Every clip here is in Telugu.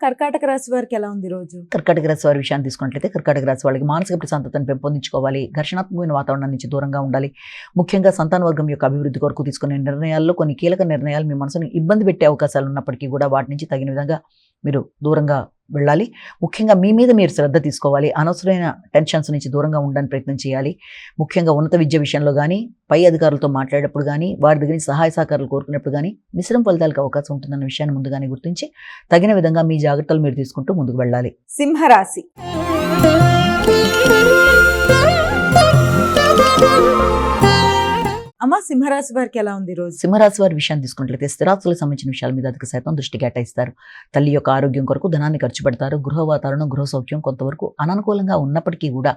కర్కాటక రాశి వారికి ఎలా ఉంది రోజు? కర్కాటక రాశి వారి విషయాన్ని తీసుకున్నట్లయితే కర్కాటక రాశి వాళ్ళకి మానసిక ప్రశాంతతను పెంపొందించుకోవాలి, ఘర్షణాత్మకమైన వాతావరణం నుంచి దూరంగా ఉండాలి. ముఖ్యంగా సంతాన వర్గం యొక్క అభివృద్ధి కొరకు తీసుకునే నిర్ణయాల్లో కొన్ని కీలక నిర్ణయాలు మీ మనసుని ఇబ్బంది పెట్టే అవకాశాలు ఉన్నప్పటికీ కూడా వాటి నుంచి తగిన విధంగా మీరు దూరంగా వెళ్ళాలి. ముఖ్యంగా మీ మీద మీరు శ్రద్ధ తీసుకోవాలి. అనవసరమైన టెన్షన్స్ నుంచి దూరంగా ఉండడానికి ప్రయత్నం చేయాలి. ముఖ్యంగా ఉన్నత విద్య విషయంలో కానీ, పై అధికారులతో మాట్లాడేటప్పుడు కానీ, వారి దగ్గర నుంచి సహాయ సహకారాలు కోరుకునేప్పుడు కానీ మిశ్రమ ఫలితాలకు అవకాశం ఉంటుందన్న విషయాన్ని ముందుగానే గుర్తించి తగిన విధంగా మీ జాగ్రత్తలు మీరు తీసుకుంటూ ముందుకు వెళ్ళాలి. సింహరాశి. అమ్మ, సింహరాశి వారికి ఎలా ఉంది రోజు? సింహరాశి వారి విషయాన్ని తీసుకున్నట్లయితే స్థిరాస్తులకు సంబంధించిన విషయాల మీద అధిక శాతం దృష్టి కేటాయిస్తారు. తల్లి యొక్క ఆరోగ్యం కొరకు ధనాన్ని ఖర్చు పెడతారు. గృహ వాతావరణం, గృహ సౌఖ్యం కొంతవరకు అననుకూలంగా ఉన్నప్పటికీ కూడా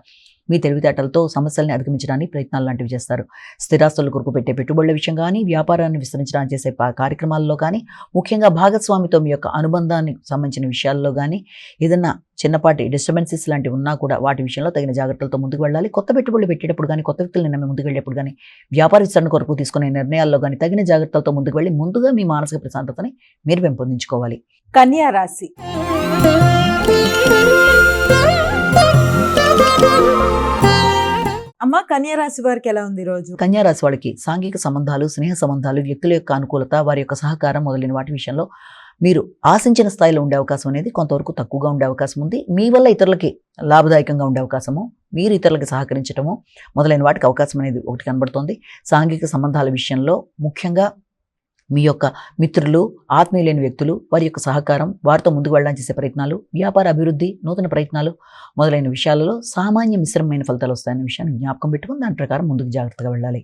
మీ తెలివితేటలతో సమస్యల్ని అధిగమించడానికి ప్రయత్నాలు లాంటివి చేస్తారు. స్థిరాస్తుల కొరకు పెట్టే పెట్టుబడుల విషయం కానీ, వ్యాపారాన్ని విస్తరించడానికి చేసే కార్యక్రమాల్లో కానీ, ముఖ్యంగా భాగస్వామితో మీ యొక్క అనుబంధానికి సంబంధించిన విషయాల్లో కానీ ఏదన్నా చిన్నపాటి డిస్టర్బెన్సెస్ లాంటివి ఉన్నా కూడా వాటి విషయంలో తగిన జాగ్రత్తలతో ముందుకు వెళ్ళాలి. కొత్త పెట్టుబడులు పెట్టేటప్పుడు కానీ, కొత్త వ్యక్తులను నమ్మి ముందుకు వెళ్ళేప్పుడు కానీ, వ్యాపార విస్తరణ కొరకు తీసుకునే నిర్ణయాల్లో కానీ తగిన జాగ్రత్తలతో ముందుకు వెళ్ళి ముందుగా మీ మానసిక ప్రశాంతతని మీరు పెంపొందించుకోవాలి. కన్యా రాశి. అమ్మ, కన్యా రాశి వారికి ఎలా ఉంది రోజు? కన్యా రాశి వాళ్ళకి సాంఘిక సంబంధాలు, స్నేహ సంబంధాలు, వ్యక్తుల యొక్క అనుకూలత, వారి యొక్క సహకారం మొదలైన వాటి విషయంలో మీరు ఆశించిన స్థాయిలో ఉండే అవకాశం అనేది కొంతవరకు తక్కువగా ఉండే అవకాశం ఉంది. మీ వల్ల ఇతరులకి లాభదాయకంగా ఉండే అవకాశము, మీరు ఇతరులకి సహకరించడము మొదలైన వాటికి అవకాశం అనేది ఒకటి కనబడుతోంది. సాంఘిక సంబంధాల విషయంలో ముఖ్యంగా మీ యొక్క మిత్రులు, ఆత్మీయులైన వ్యక్తులు, వారి యొక్క సహకారం, వారితో ముందుకు వెళ్ళడానికి చేసే ప్రయత్నాలు, వ్యాపార అభివృద్ధి, నూతన ప్రయత్నాలు మొదలైన విషయాలలో సామాన్య మిశ్రమమైన ఫలితాలు వస్తాయనే విషయాన్ని జ్ఞాపకం పెట్టుకుని దాని ప్రకారం ముందుకు జాగ్రత్తగా వెళ్ళాలి.